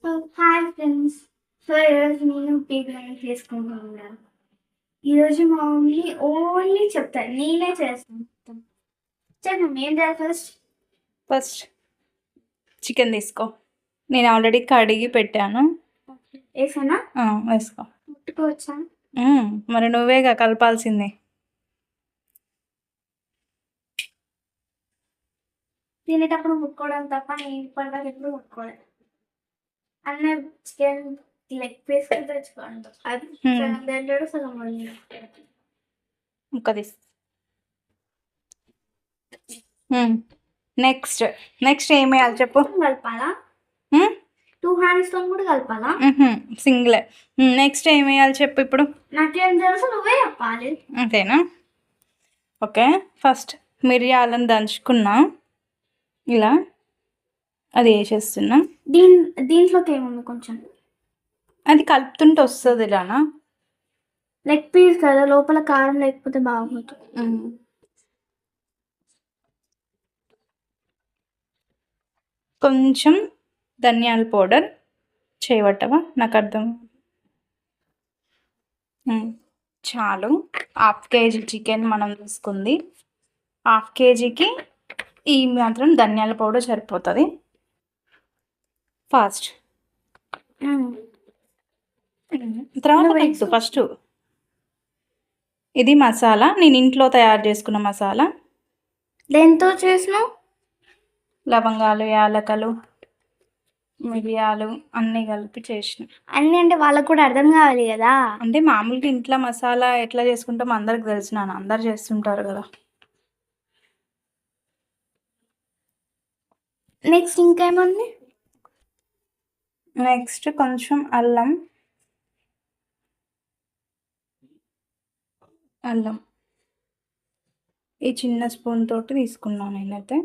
Hi friends. ఈరోజు నేను బిర్యానీ చేసుకుంటున్నాను. ఈరోజు మా మమ్మీ ఓన్లీ చెప్తాను, నేనే చేస్తాను మొత్తం. చెప్పండి ఏం చేయాలి ఫస్ట్ చికెన్ తీసుకో. నేను ఆల్రెడీ కడిగి పెట్టాను. వేసానా? వేసుకో. ముట్టుకోవచ్చా? మరి నువ్వేగా కలపాల్సింది. తినేటప్పుడు ముట్టుకోవడం తప్ప నేను ఇప్పటిదాకా ఎప్పుడు ముట్టుకోలేదు. అన్న చికెన్ లెగ్ పీస్ తెచ్చుకోండి, అది సగం తింటాడు సగం వండి ముక్క తీసు. నెక్స్ట్ ఏం వేయాలి చెప్పు. కలపాలా? 2 hands తో కూడా కలపాలా? సింగిల్. నెక్స్ట్ ఏం వేయాలి చెప్పు ఇప్పుడు. నాకేం తెలుసు, నువ్వే చెప్పాలి. అంతేనా? ఓకే. ఫస్ట్ మిరియాలను దంచుకున్నా, ఇలా అది వేసేస్తున్నా. దీంట్లోకి ఏముంది కొంచెం, అది కలుపుతుంటే వస్తుంది ఇలానా. లెగ్ పీస్ కదా, లోపల కారం లేకపోతే బాగుంటుంది. కొంచెం ధనియాల పౌడర్ చేయబట్టవా, నాకు అర్థం. చాలు. 1/2 kg చికెన్ మనం తీసుకుంది. 1/2 kgకి ఈ మాత్రం ధనియాల పౌడర్ సరిపోతుంది. ఫాస్ట్ తర్వాత ఫస్ట్ ఇది మసాలా, నేను ఇంట్లో తయారు చేసుకున్న మసాలా. దేంతో చేసినావు? లవంగాలు, యాలకలు, మిరియాలు అన్నీ కలిపి చేసిన. అన్నీ అంటే వాళ్ళకు కూడా అర్థం కావాలి కదా. అంటే మామూలుగా ఇంట్లో మసాలా ఎట్లా చేసుకుంటాం అందరికి తెలిసిన, అందరు చేస్తుంటారు కదా. నెక్స్ట్ ఇంకేముంది? నెక్స్ట్ కొంచెం అల్లం ఈ చిన్న స్పూన్ తోటి తీసుకున్నాను నేనైతే.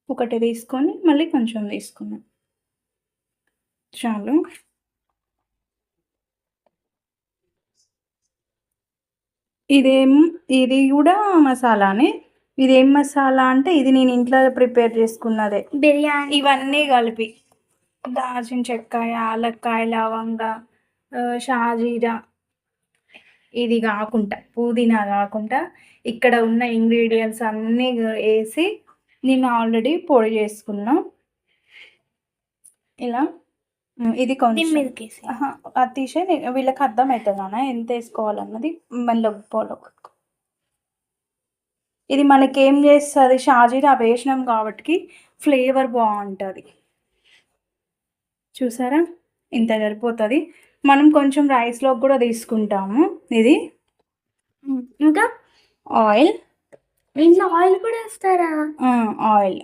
ఒకటి తీసుకొని మళ్ళీ కొంచెం తీసుకున్నాను, చాలు. ఇది కూడా మసాలానే. ఇదేం మసాలా అంటే ఇది నేను ఇంట్లో ప్రిపేర్ చేసుకున్నదే, బిర్యానీ. ఇవన్నీ కలిపి దాల్చిన చెక్క, యాలక్కాయ, లవంగ, షాజీరా, ఇది కాకుండా పుదీనా కాకుండా ఇక్కడ ఉన్న ఇంగ్రీడియంట్స్ అన్నీ వేసి నేను ఆల్రెడీ పొడి చేసుకున్నా. ఇలా ఇది కొంచెం అది తీసే వీళ్ళకి అర్థం అవుతుంది అన్న ఎంత వేసుకోవాలన్నది. మళ్ళీ పొలం ఇది మనకేం చేస్తుంది, షాజీరా వేసినాం కాబట్టి ఫ్లేవర్ బాగుంటుంది. చూసారా, ఇంత సరిపోతుంది. మనం కొంచెం రైస్లోకి కూడా తీసుకుంటాము. ఇది ఇంకా ఆయిల్, ఇంట్లో ఆయిల్ కూడా వేస్తారా? ఆయిల్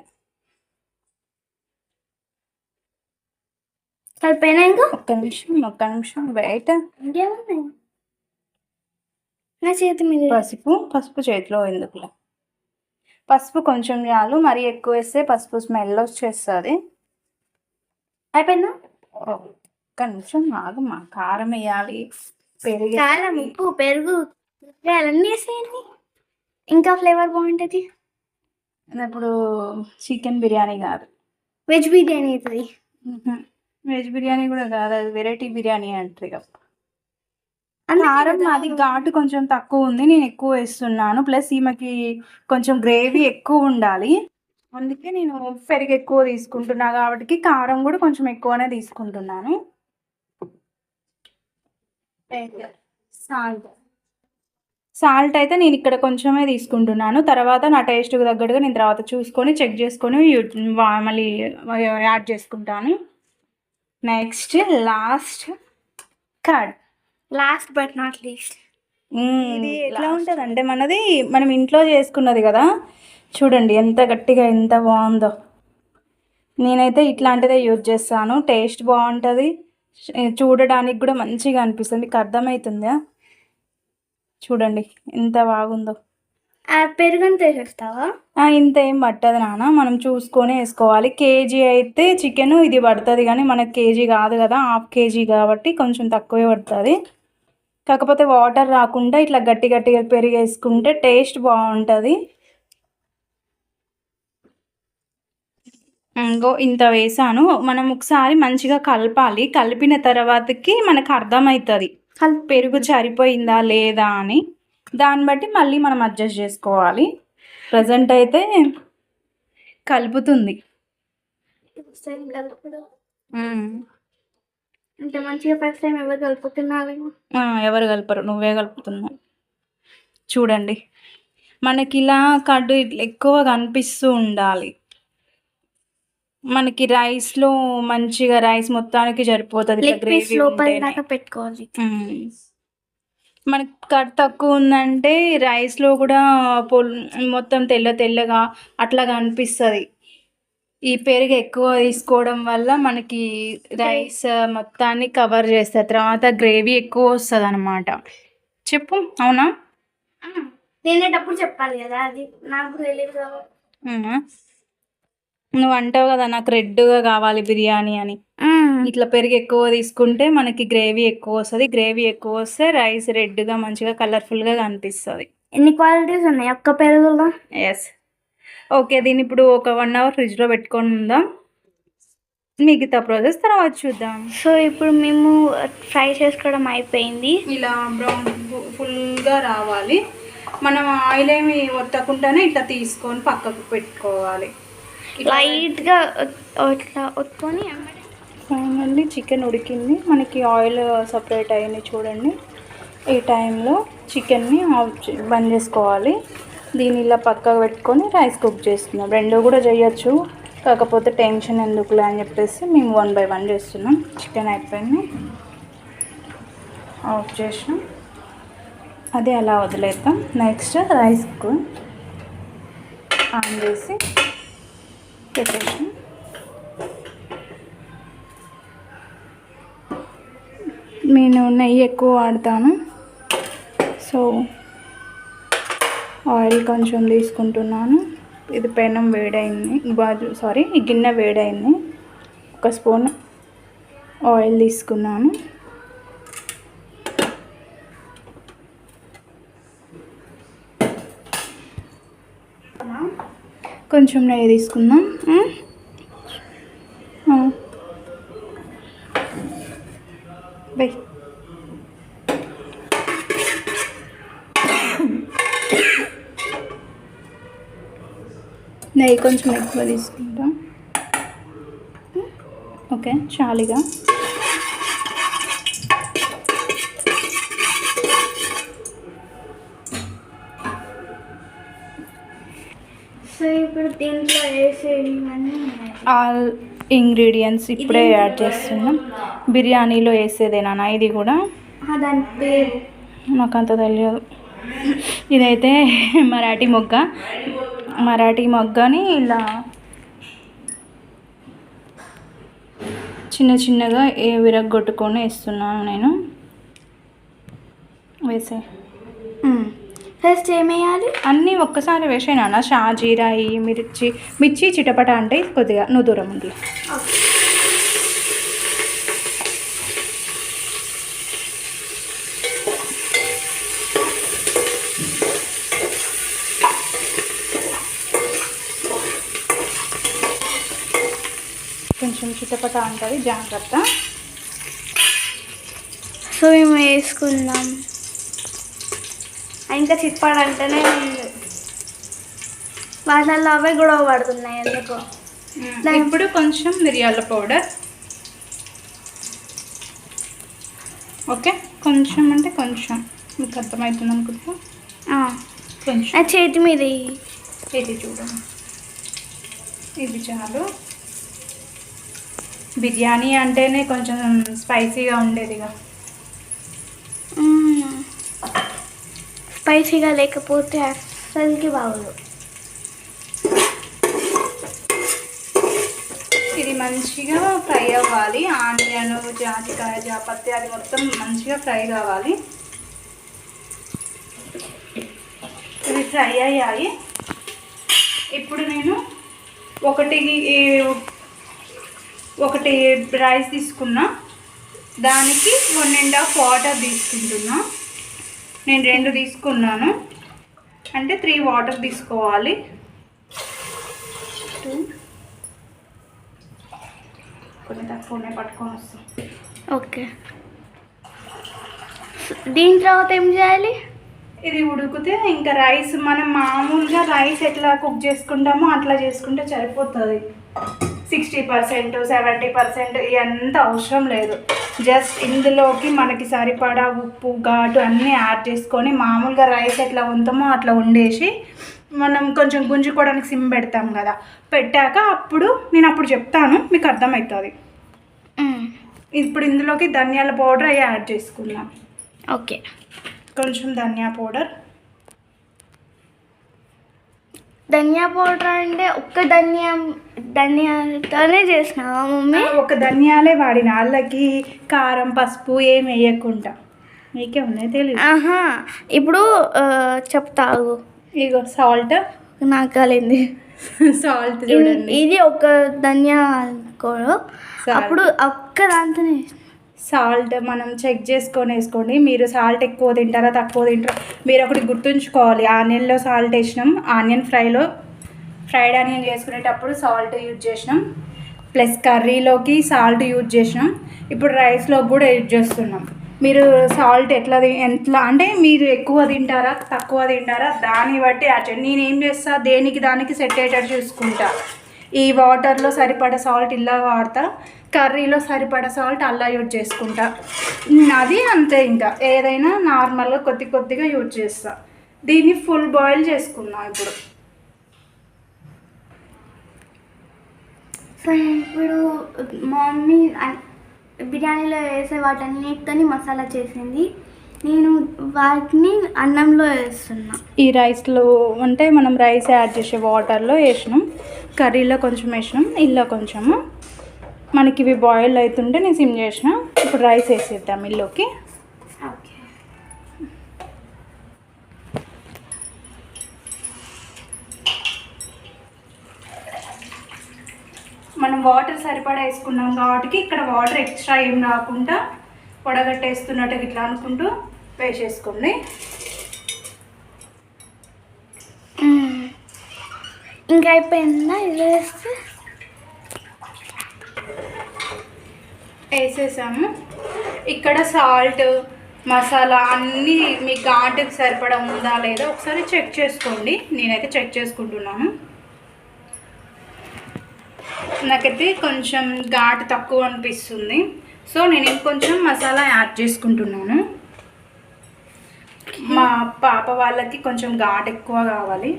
కలిపేనా? ఇంకా ఒక్క నిమిషం వెయిట్. ఇంకేమున్నాయి నా చేతి మీద? పసుపు చేతిలో ఎందుకులే. పసుపు కొంచెం చాలు, మరీ ఎక్కువ వేస్తే పసుపు స్మెల్ వచ్చేస్తుంది. అయిపోయిందా? ఒక్క నిమిషం ఆగమ్మా. కారం వేయాలి, పెరుగు, కారం, ఉప్పు, పెరుగు అన్నీ వేసేయండి, ఇంకా ఫ్లేవర్ బాగుంటుంది. ఇప్పుడు చికెన్ బిర్యానీ కాదు, వెజ్ బిర్యానీ అవుతుంది. వెజ్ బిర్యానీ కూడా కాదు, అది వెరైటీ బిర్యానీ అంటారు కదా. కారం అది ఘాటు కొంచెం తక్కువ ఉంది, నేను ఎక్కువ వేస్తున్నాను. ప్లస్ ఈమెకి కొంచెం గ్రేవీ ఎక్కువ ఉండాలి, అందుకే నేను పెరుగు ఎక్కువ తీసుకుంటున్నా కాబట్టి కారం కూడా కొంచెం ఎక్కువనే తీసుకుంటున్నాను. సాల్ట్ అయితే నేను ఇక్కడ కొంచెమే తీసుకుంటున్నాను. తర్వాత నా టేస్ట్కి తగ్గట్టుగా నేను తర్వాత చూసుకొని చెక్ చేసుకొని మళ్ళీ యాడ్ చేసుకుంటాను. Next curd, last but not least. ఇది ఎట్లా ఉంటుంది అంటే మనం ఇంట్లో చేసుకున్నది కదా. చూడండి ఎంత గట్టిగా, ఎంత బాగుందో. నేనైతే ఇట్లాంటిదే యూజ్ చేస్తాను, టేస్ట్ బాగుంటుంది, చూడడానికి కూడా మంచిగా అనిపిస్తుంది. మీకు అర్థమవుతుందా? చూడండి ఎంత బాగుందో. పెరుగంతా వేసేస్తావా? ఇంత ఏం పట్టదు నాన్న, మనం చూసుకొని వేసుకోవాలి. కేజీ అయితే చికెన్ ఇది పడుతుంది, కానీ మనకు కేజీ కాదు కదా, 1/2 kg కాబట్టి కొంచెం తక్కువే పడుతుంది. కాకపోతే వాటర్ రాకుండా ఇట్లా గట్టిగా పెరుగు వేసుకుంటే టేస్ట్ బాగుంటుంది. ఇంకో ఇంత వేసాను. మనం ఒకసారి మంచిగా కలపాలి. కలిపిన తర్వాతకి మనకు అర్థమవుతుంది పెరుగు సరిపోయిందా లేదా అని. దాన్ని బట్టి మళ్ళీ మనం అడ్జస్ట్ చేసుకోవాలి. ప్రజెంట్ అయితే కలుపుతుంది. అంటే మంచిగా ఫస్ట్ టైం ఎవరు కలుపుతున్నారు? ఎవరు కలపరు, నువ్వే కలుపుతున్నావు. చూడండి, మనకి ఇలా కడ్డు ఇట్లా ఎక్కువ కనిపిస్తూ ఉండాలి. మనకి రైస్లో మంచిగా రైస్ మొత్తానికి సరిపోతుంది. గ్రేవీ పెట్టుకోవాలి. మనకి కట్ తక్కువ ఉందంటే రైస్లో కూడా మొత్తం తెల్లగా అట్లా కనిపిస్తుంది. ఈ పెరుగు ఎక్కువ తీసుకోవడం వల్ల మనకి రైస్ మొత్తాన్ని కవర్ చేస్తుంది. తర్వాత గ్రేవీ ఎక్కువ వస్తుంది అన్నమాట. చెప్పు, అవునా? తినేటప్పుడు చెప్పాలి కదా, అది నాకు తెలియదు. నువ్వు అంటావు కదా నాకు రెడ్గా కావాలి బిర్యానీ అని. ఇట్లా పెరుగు ఎక్కువ తీసుకుంటే మనకి గ్రేవీ ఎక్కువ వస్తుంది. గ్రేవీ ఎక్కువ వస్తే రైస్ రెడ్గా మంచిగా కలర్ఫుల్గా కనిపిస్తుంది. ఎన్ని క్వాలిటీస్ ఉన్నాయి ఒక్క పెరుగులో? ఎస్. ఓకే, దీన్ని ఇప్పుడు ఒక 1 hour ఫ్రిడ్జ్లో పెట్టుకొని ఉందాం. మిగతా ప్రాసెస్ తర్వాత చూద్దాం. సో ఇప్పుడు మేము ఫ్రై చేసుకోవడం అయిపోయింది. ఇలా బ్రౌన్ ఫుల్గా రావాలి. మనం ఆయిల్ ఏమి ఒత్తకుండానే ఇట్లా తీసుకొని పక్కకు పెట్టుకోవాలి. లైట్గా ఇట్లా ఒత్తుకొని ఫైనల్లీ చికెన్ ఉడికింది. మనకి ఆయిల్ సపరేట్ అయ్యింది చూడండి. ఈ టైంలో చికెన్ని బంద్ చేసుకోవాలి. దీన్ని ఇలా పక్కకు పెట్టుకొని రైస్ కుక్ చేసుకున్నాం. రెండు కూడా చేయొచ్చు, కాకపోతే టెన్షన్ ఎందుకులే అని చెప్పేసి మేము 1 by 1 చేస్తున్నాం. చికెన్ అయిపోయింది, ఆఫ్ చేసినాం. అదే అలా వదిలేద్దాం. నెక్స్ట్ రైస్కు ఆన్ చేసి పెట్టేసాం. నేను నెయ్యి ఎక్కువ వాడతాను, సో ఆయిల్ కొంచెం తీసుకుంటున్నాను. ఇది పెనం వేడైంది, ఈ గిన్నె వేడైంది. 1 స్పూన్ ఆయిల్ తీసుకున్నాను. కొంచెం నెయ్యి తీసుకుందాం. వెయ్. నెయ్యి కొంచెం ఎక్కువ తీసుకుంటాం. ఓకే, చాలుగా. సో ఇప్పుడు దీంట్లో వేసేవి ఆల్ ఇంగ్రీడియంట్స్ ఇప్పుడే యాడ్ చేస్తున్నాం. బిర్యానీలో వేసేదేనా ఇది కూడా? దాని పేరు నాకు అంత తెలియదు. ఇదైతే మరాఠీ మొగ్గని ఇలా చిన్నగా విరగొట్టుకొని వేస్తున్నాను నేను. వేసే ఫస్ట్ ఏమేయాలి? అన్నీ ఒక్కసారి వేసేనా? షాజీరా, మిర్చి చిటపట అంటే కొద్దిగా నువ్వు దూరం ఉంది. కొంచెం చిటపట అంటుంది, జాగ్రత్త. సో మేము వేసుకుందాం. ఇంకా చిప్పాడంటేనే వాళ్ళల్లో అవే గొడవ పడుతున్నాయి ఎందుకో. ఇప్పుడు కొంచెం మిరియాల పౌడర్. ఓకే, కొంచెం అంటే కొంచెం, మీకు అర్థమవుతుంది అనుకుంటా. కొంచెం చేతి మీద ఇది చూడండి, ఇది చాలు. బిర్యానీ అంటేనే కొంచెం స్పైసీగా ఉండేదిగా. స్పైసీగా లేకపోతే అస్సలకి బాగోదు. ఇది మంచిగా ఫ్రై అవ్వాలి. ఆనియన్, జాజికాయ, జాపత్తి అది మొత్తం మంచిగా ఫ్రై కావాలి. ఇవి ఫ్రై అయ్యాయి. ఇప్పుడు నేను ఒకటి రైస్ తీసుకున్నా, దానికి 1.5 వాటర్ తీసుకుంటున్నా. నేను 2 తీసుకున్నాను అంటే 3 వాటర్ తీసుకోవాలి. 2 కొన్ని తక్కువనే పట్టుకొని వస్తాం. ఓకే, దీని తర్వాత ఏం చేయాలి? ఇది ఉడికితే ఇంకా రైస్ మనం మామూలుగా రైస్ ఎట్లా కుక్ చేసుకుంటామో అట్లా చేసుకుంటే సరిపోతుంది. 60%, 70% ఇవంత అవసరం లేదు. జస్ట్ ఇందులోకి మనకి సరిపడా ఉప్పు, ఘాటు అన్నీ యాడ్ చేసుకొని మామూలుగా రైస్ ఎట్లా వండుతామో అట్లా వండేసి మనం కొంచెం గుంజుకోవడానికి సిమ్ పెడతాం కదా, పెట్టాక నేను అప్పుడు చెప్తాను, మీకు అర్థమవుతుంది. ఇప్పుడు ఇందులోకి ధనియాల పౌడర్ అవి యాడ్ చేసుకుందాం. ఓకే, కొంచెం ధనియా పౌడర్. ధనియా పౌడర్ అంటే ఒక్క ధనియాలతోనే చేసినావా మమ్మీ? ఒక ధనియాలే వాడిన, వాళ్ళకి కారం పసుపు ఏం వేయకుండా. మీకే ఉన్నాయి తెలియదు. ఇప్పుడు చెప్తావు. ఇగో సాల్ట్, నాకు కాలేదు సాల్ట్ చూడండి. ఇది ఒక ధనియా కూడా, అప్పుడు ఒక్క దాంతోనే సాల్ట్ మనం చెక్ చేసుకొని వేసుకోండి. మీరు సాల్ట్ ఎక్కువ తింటారా తక్కువ తింటారా మీరు ఒకటి గుర్తుంచుకోవాలి. ఆనియన్లో సాల్ట్ వేసినాం, ఆనియన్ ఫ్రైడ్ ఆనియన్ చేసుకునేటప్పుడు సాల్ట్ యూజ్ చేసినాం, ప్లస్ కర్రీలోకి సాల్ట్ యూజ్ చేసినాం, ఇప్పుడు రైస్లోకి కూడా యూజ్ చేస్తున్నాం. మీరు సాల్ట్ ఎట్లా అంటే మీరు ఎక్కువ తింటారా తక్కువ తింటారా దాన్ని బట్టి యాడ్ చేయండి. నేనేం చేస్తా, దేనికి దానికి సెట్ అయ్యేటట్టు చూసుకుంటా. ఈ వాటర్లో సరిపడా సాల్ట్ ఇలా వాడతా, కర్రీలో సరిపడా సాల్ట్ అలా యూజ్ చేసుకుంటా. అది అంతే, ఇంకా ఏదైనా నార్మల్గా కొద్దిగా యూజ్ చేస్తా. దీన్ని ఫుల్ బాయిల్ చేసుకున్నాం ఇప్పుడు. సో ఇప్పుడు మమ్మీ బిర్యానీలో వేసే వాటన్నిటితో మసాలా చేసింది, నేను వాటిని అన్నంలో వేస్తున్నా. ఈ రైస్లో అంటే మనం రైస్ యాడ్ చేసే వాటర్లో వేసినాం, కర్రీలో కొంచెం వేసినాం, ఇలా కొంచెము. మనకి ఇవి బాయిల్ అవుతుంటే నేను సిమ్ చేసిన. ఇప్పుడు రైస్ వేసేద్దాం ఇల్లుకి. ఓకే, మనం వాటర్ సరిపడా వేసుకున్నాం కాబట్టి ఇక్కడ వాటర్ ఎక్స్ట్రా ఏం రాకుండా పొడగట్టేస్తున్నట్టు ఇట్లా అనుకుంటూ వేసేసుకోండి. ఇంకా అయిపోయిందా? ఇది వేసేసాము. ఇక్కడ సాల్ట్ మసాలా అన్నీ మీ ఘాటుకి సరిపడా ఉందా లేదా ఒకసారి చెక్ చేసుకోండి. నేనైతే చెక్ చేసుకుంటున్నాను. నాకైతే కొంచెం ఘాటు తక్కువ అనిపిస్తుంది, సో నేను ఇంకొంచెం మసాలా యాడ్ చేసుకుంటున్నాను. మా పాప వాళ్ళకి కొంచెం ఘాటు ఎక్కువ కావాలి,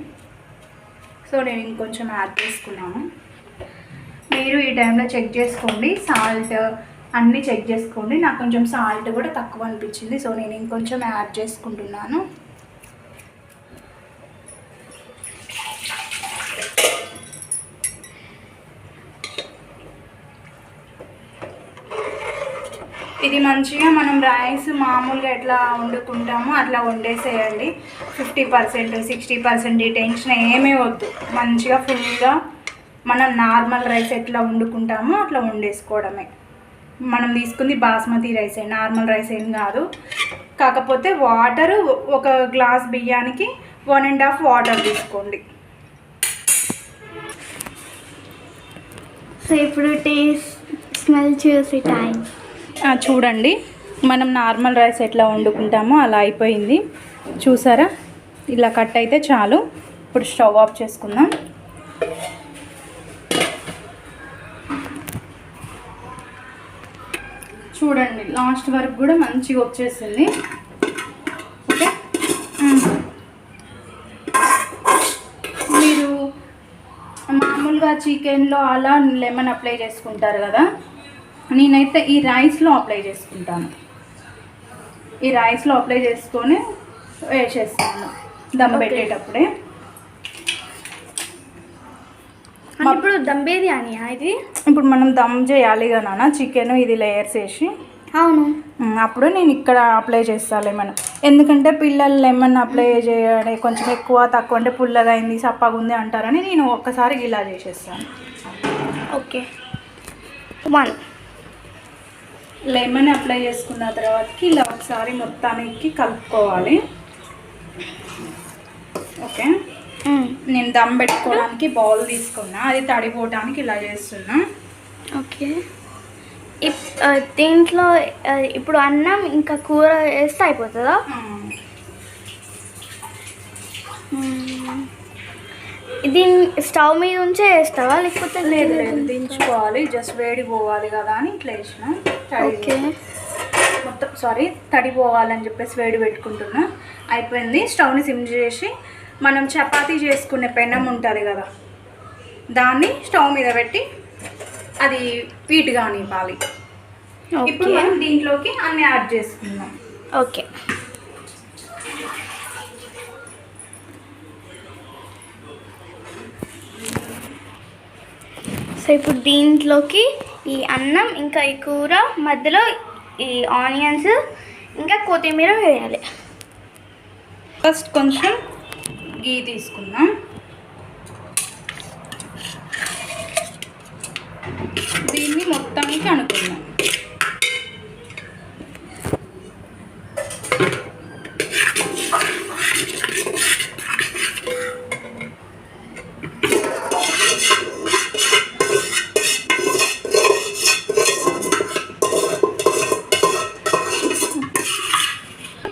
సో నేను ఇంకొంచెం యాడ్ చేసుకున్నాను. మీరు ఈ టైంలో చెక్ చేసుకోండి, సాల్ట్ అన్నీ చెక్ చేసుకోండి. నాకు కొంచెం సాల్ట్ కూడా తక్కువ అనిపించింది, సో నేను ఇంకొంచెం యాడ్ చేసుకుంటున్నాను. ఇది మంచిగా మనం రైస్ మామూలుగా ఎట్లా వండుకుంటామో అట్లా వండేసేయండి. 50%, 60% టెన్షన్ ఏమీ వద్దు. మంచిగా ఫుల్గా మనం నార్మల్ రైస్ ఎట్లా వండుకుంటామో అట్లా వండేసుకోవడమే. మనం తీసుకుంది బాస్మతి రైసే, నార్మల్ రైస్ ఏం కాదు. కాకపోతే వాటరు ఒక గ్లాస్ బియ్యానికి 1.5 వాటర్ తీసుకోండి. సో ఇప్పుడు టేస్ట్ స్మెల్ చూసి టైం చూడండి, మనం నార్మల్ రైస్ ఎట్లా వండుకుంటామో అలా అయిపోయింది. చూసారా, ఇలా కట్ అయితే చాలు. ఇప్పుడు స్టవ్ ఆఫ్ చేసుకుందాం. చూడండి, లాస్ట్ వరకు కూడా మంచిగా వచ్చేసింది. ఓకే, మీరు మామూలుగా చికెన్లో అలా లెమన్ అప్లై చేసుకుంటారు కదా, నేనైతే ఈ రైస్లో అప్లై చేసుకుంటాను. ఈ రైస్లో అప్లై చేసుకొని వేసేస్తాను దమ్ పెట్టేటప్పుడే. ఇప్పుడు దమ్ బిర్యానీ ఇది. ఇప్పుడు మనం దమ్ చేయాలి కదా చికెన్, ఇది లేయర్స్ వేసి. అవును, అప్పుడు నేను ఇక్కడ అప్లై చేస్తాను లెమన్. ఎందుకంటే పిల్లలు లెమన్ అప్లై చేయడం కొంచెం ఎక్కువ తక్కువ అంటే పుల్లగా అయింది చప్పగా ఉంది అంటారని నేను ఒక్కసారి ఇలా చేసేస్తాను. ఓకే, 1 లెమన్ అప్లై చేసుకున్న తర్వాతకి ఇలా ఒకసారి మొత్తానికి కలుపుకోవాలి. ఓకే, నేను దమ్ పెట్టుకోవడానికి బౌల్ తీసుకున్నా, అది తడిపోవడానికి ఇలా చేస్తున్నా. ఓకే, దీంట్లో ఇప్పుడు అన్నం ఇంకా కూర వేస్తే అయిపోతుందా? దీన్ని స్టవ్ మీద ఉంచే వేస్తావా లేకపోతే? లేదు దించుకోవాలి, జస్ట్ వేడి పోవాలి కదా అని ఇట్లా వేసిన. ఓకే, మొత్తం తడి పోవాలని చెప్పేసి వేడి పెట్టుకుంటున్నా. అయిపోయింది. స్టవ్ని సిమ్ చేసి మనం చపాతీ చేసుకునే పెనం ఉంటుంది కదా, దాన్ని స్టవ్ మీద పెట్టి అది హీట్ కానివ్వాలి. ఇప్పుడు మనం దీంట్లోకి అన్ని యాడ్ చేసుకుందాం. ఓకే, సో ఇప్పుడు దీంట్లోకి ఈ అన్నం ఇంకా ఈ కూర మధ్యలో ఈ ఆనియన్స్ ఇంకా కొత్తిమీర వేయాలి. ఫస్ట్ కొంచెం గీ తీసుకుందాం. దీన్ని మొత్తానికి అనుకుందాం.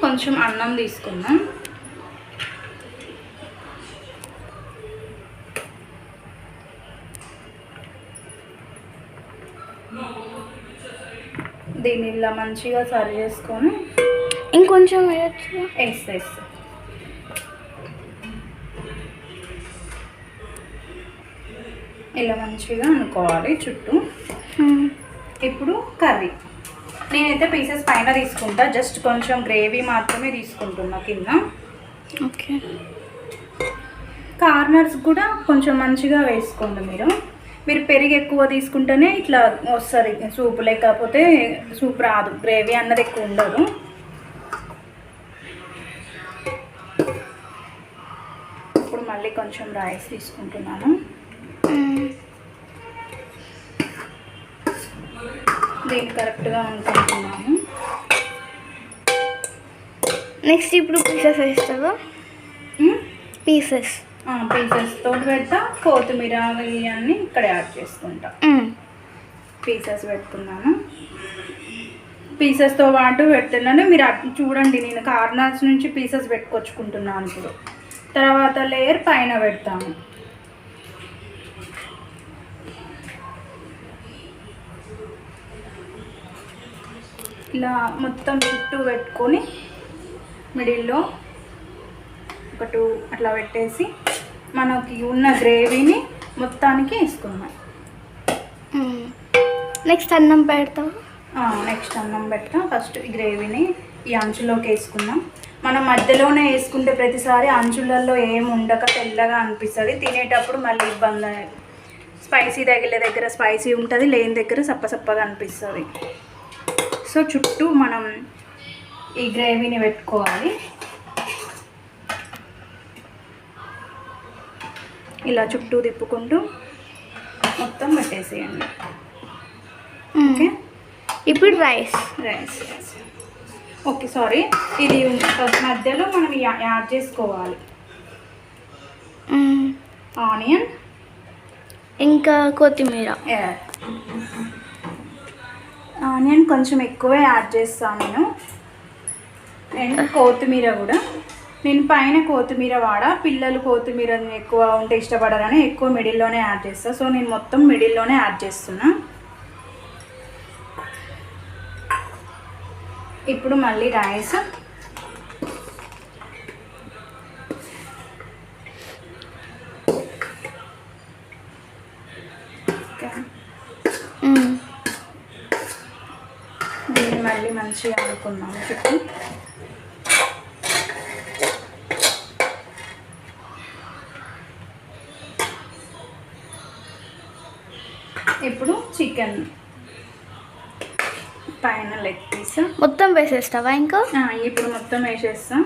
కొంచెం అన్నం తీసుకుందాం. దీన్ని ఇలా మంచిగా సర్వ్ చేసుకొని ఇంకొంచెం వేయచ్చు. వేస్తే ఇలా మంచిగా అనుకోవాలి చుట్టూ. ఇప్పుడు కర్రీ నేనైతే పీసెస్ పైన తీసుకుంటా, జస్ట్ కొంచెం గ్రేవీ మాత్రమే తీసుకుంటున్నా కింద. ఓకే, కార్నర్స్ కూడా కొంచెం మంచిగా వేసుకోండి. మీరు పెరుగు ఎక్కువ తీసుకుంటేనే ఇట్లా వస్తుంది సూప్, లేకపోతే సూప్ రాదు, గ్రేవీ అన్నది ఎక్కువ ఉండదు. ఇప్పుడు మళ్ళీ కొంచెం రైస్ తీసుకుంటున్నాను. దీన్ని కరెక్ట్గా అనుకుంటున్నాను. నెక్స్ట్ ఇప్పుడు పీసెస్ వేస్తావా? పీసెస్తో పెడతా, కొత్తిమీర ఇవన్నీ ఇక్కడ యాడ్ చేసుకుంటా. పీసెస్ పెడుతున్నాను. పీసెస్తో పాటు పెడుతున్నాను. మీరు చూడండి, నేను కార్నర్స్ నుంచి పీసెస్ పెట్టుకొచ్చుకుంటున్నాను. ఇప్పుడు తర్వాత లేయర్ పైన పెడతాను. ఇలా మొత్తం చుట్టూ పెట్టుకొని మిడిల్లో ఒక 2 అట్లా పెట్టేసి మనకి ఉన్న గ్రేవీని మొత్తానికి వేసుకున్నాం. నెక్స్ట్ అన్నం పెడతాం. నెక్స్ట్ అన్నం పెడతాం. ఫస్ట్ ఈ గ్రేవీని ఈ అంచులోకి వేసుకుందాం. మనం మధ్యలోనే వేసుకుంటే ప్రతిసారి అంచులలో ఏమి ఉండక తెల్లగా అనిపిస్తుంది. తినేటప్పుడు మళ్ళీ ఇబ్బంది. స్పైసీ తగిలే దగ్గర స్పైసీ ఉంటుంది, లేని దగ్గర సప్పసప్పగా అనిపిస్తుంది. సో చుట్టూ మనం ఈ గ్రేవీని పెట్టుకోవాలి. ఇలా చుట్టూ తిప్పుకుంటూ మొత్తం పెట్టేసేయండి. ఓకే, ఇప్పుడు రైస్. ఓకే, సారీ, ఇది మధ్యలో మనం యాడ్ చేసుకోవాలి. ఆనియన్ ఇంకా కొత్తిమీర. ఆనియన్ కొంచెం ఎక్కువే యాడ్ చేస్తాను నేను. అండ్ కొత్తిమీర కూడా నేను పైన కొత్తిమీర పిల్లలు కొత్తిమీర ఎక్కువ ఉంటే ఇష్టపడరని ఎక్కువ మిడిల్లోనే యాడ్ చేస్తాను. సో నేను మొత్తం మిడిల్లోనే యాడ్ చేస్తున్నా. ఇప్పుడు మళ్ళీ రైస్. దీన్ని మళ్ళీ మంచిగా అనుకున్నాము చుట్టూ. ఇప్పుడు చికెన్ పైన లెగ్ పీస్ మొత్తం వేసేస్తావా? ఇంకా ఇప్పుడు మొత్తం వేసేస్తాం.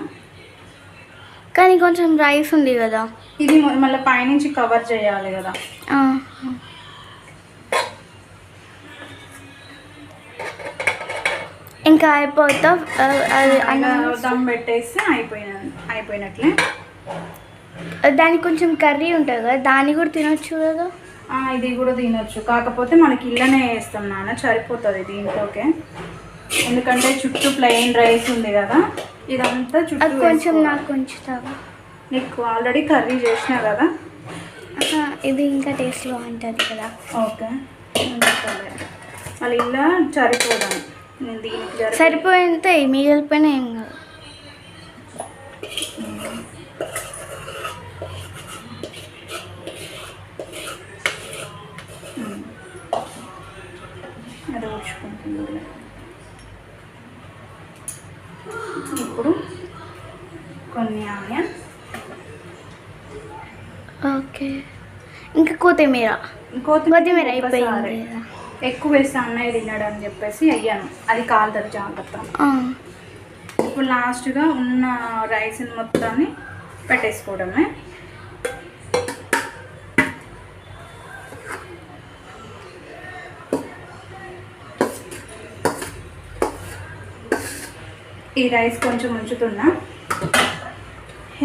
కానీ కొంచెం రైస్ ఉంది కదా, ఇది మళ్ళీ పైనుంచి కవర్ చేయాలి కదా. ఇంకా అయిపోతా అది దమ్ పెట్టేసి అయిపోయినట్లే. దానికి కొంచెం కర్రీ ఉంటుంది కదా, దాన్ని కూడా తినొచ్చు కదా. ఇది కూడా తినొచ్చు, కాకపోతే మనకి ఇళ్ళనే వేస్తాం నాన్న, సరిపోతుంది దీంట్లోకే. ఎందుకంటే చుట్టూ ప్లెయిన్ రైస్ ఉంది కదా, ఇదంతా చుట్టూ కొంచెం నాకు ఉంచుతావా? నీకు ఆల్రెడీ కర్రీ చేసినా కదా, ఇది ఇంకా టేస్ట్ బాగుంటుంది కదా. ఓకే మళ్ళీ ఇలా సరిపోదాం. నేను దీనికి సరిపోయితే మిగిలిపోయినా ఏం కాదు. అది ఊడ్చుకుంటుంది. ఇప్పుడు కొన్ని ఆనియన్, ఓకే, ఇంకా కొత్తిమీర అయిపోయింది. ఎక్కువ వేస్తే అన్నయ్య తిన్నాడు అని చెప్పేసి అయ్యాను, అది కాలుతుంది జాగ్రత్త. ఇప్పుడు లాస్ట్గా ఉన్న రైస్ని మొత్తాన్ని పెట్టేసుకోవడమే. ఈ రైస్ కొంచెం ఉంచుతున్నా,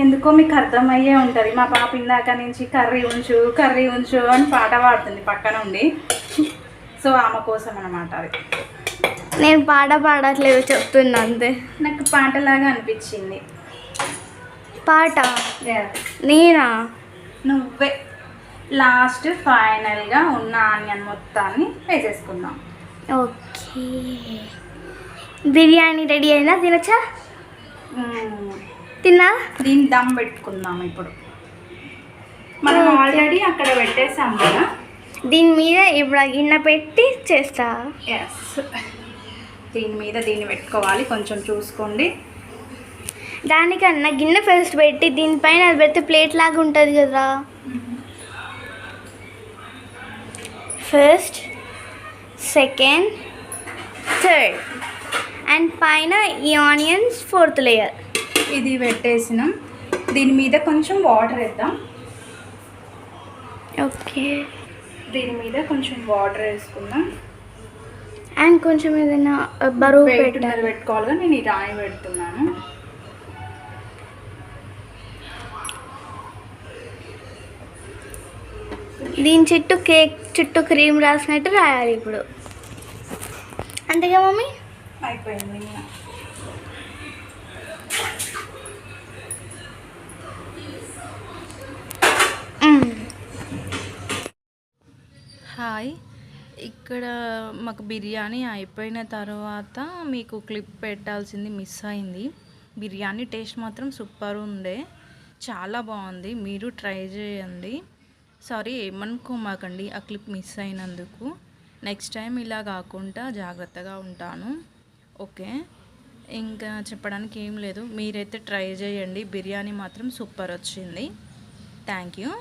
ఎందుకో మీకు అర్థమయ్యే ఉంటుంది. మా పాప ఇందాక నుంచి కర్రీ ఉంచు అని పాట పాడుతుంది పక్కన ఉండి, సో ఆమె కోసం అన్నమాట అది. నేను పాట పాడట్లేదు, చెప్తున్నా అంతే. నాకు పాటలాగా అనిపించింది. పాట నేనా? నువ్వే. లాస్ట్ ఫైనల్గా ఉన్న ఆనియన్ మొత్తాన్ని వేసేసుకుందాం. ఓకే, బిర్యానీ రెడీ అయినా తినచ్చా? తిన్నా. దీన్ని దమ్ పెట్టుకుందాం. ఇప్పుడు మనం ఆల్రెడీ అక్కడ పెట్టేసాం కదా, దీని మీద ఇప్పుడు గిన్నె పెట్టి చేస్తా. ఎస్, దీని మీద దీన్ని పెట్టుకోవాలి, కొంచెం చూసుకోండి. దానికన్నా గిన్నె ఫస్ట్ పెట్టి దీనిపైన అది పెడితే ప్లేట్ లాగా ఉంటుంది కదా. ఫస్ట్, సెకండ్, థర్డ్, అండ్ పైన ఈ ఆనియన్స్ ఫోర్త్ లేయర్. ఇది పెట్టేసినాం. దీని మీద కొంచెం వాటర్ వేద్దాం. ఓకే, దీని మీద కొంచెం వాటర్ వేసుకుందాం. అండ్ కొంచెం ఏదైనా బరువు పెట్టుకోవాలిగా, నేను ఈ రాయి పెడుతున్నాను. దీని చుట్టూ కేక్ చుట్టూ క్రీమ్ రాసినట్టు రాయాలి ఇప్పుడు. అంతేగా మమ్మీ? అయిపోయింది. హాయ్, ఇక్కడ మాకు బిర్యానీ అయిపోయిన తర్వాత మీకు క్లిప్ పెట్టాల్సింది మిస్ అయింది. బిర్యానీ టేస్ట్ మాత్రం సూపర్ ఉండే, చాలా బాగుంది. మీరు ట్రై చేయండి. సారీ, ఏమనుకోమాకండి ఆ క్లిప్ మిస్ అయినందుకు. నెక్స్ట్ టైం ఇలా కాకుండా జాగ్రత్తగా ఉంటాను. ఓకే, ఇంకా చెప్పడానికి ఏం లేదు. మీరైతే ట్రై చేయండి, బిర్యానీ మాత్రం సూపర్ వచ్చింది. Thank you.